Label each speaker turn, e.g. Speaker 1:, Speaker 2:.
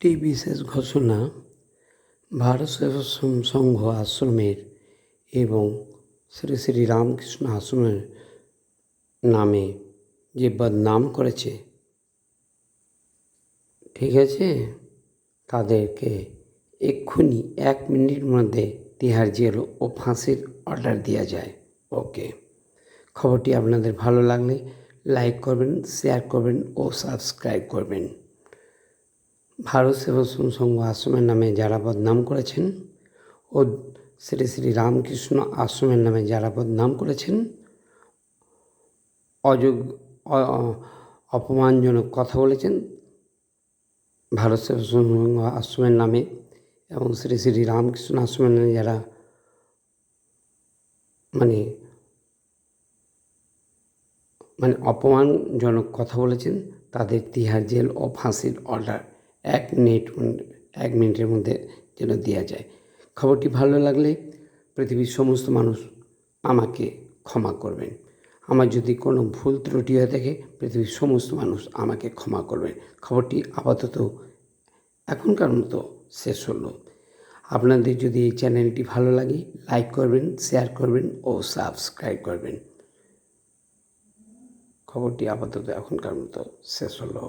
Speaker 1: একটি বিশেষ ঘোষণা ভারত সেবাশ্রম সংঘ আশ্রমের এবং শ্রী শ্রী রামকৃষ্ণ আশ্রমের নামে যে বদনাম করেছে, ঠিক আছে, তাদেরকে এক্ষুনি 1 মিনিটের মধ্যে তিহার জেল ও ফাঁসির অর্ডার দেওয়া যায়। ওকে, খবরটি আপনাদের ভালো লাগলে লাইক করবেন, শেয়ার করবেন ও সাবস্ক্রাইব করবেন। ভারত সেবাশ্রম সংঘ আশ্রমের নামে যারা বদনাম করেছেন ও শ্রী শ্রী রামকৃষ্ণ আশ্রমের নামে যারা বদনাম করেছেন, অপমানজনক কথা বলেছেন ভারত সেবাশ্রম সংঘ আশ্রমের নামে এবং শ্রী শ্রী রামকৃষ্ণ আশ্রমের নামে যারা মানে অপমানজনক কথা বলেছেন, তাদের তিহার জেল ও ফাঁসির অর্ডার 1 মিনিটের মধ্যে যেন দেওয়া যায়। খবরটি ভালো লাগলে পৃথিবীর সমস্ত মানুষ আমাকে ক্ষমা করবেন। আমার যদি কোনো ভুল ত্রুটি হয়ে থাকে, পৃথিবীর সমস্ত মানুষ আমাকে ক্ষমা করবেন। খবরটি আপাতত এখনকার মতো শেষ হলো। আপনাদের যদি এই চ্যানেলটি ভালো লাগে, লাইক করবেন, শেয়ার করবেন ও সাবস্ক্রাইব করবেন। খবরটি আপাতত এখনকার মতো শেষ হলো।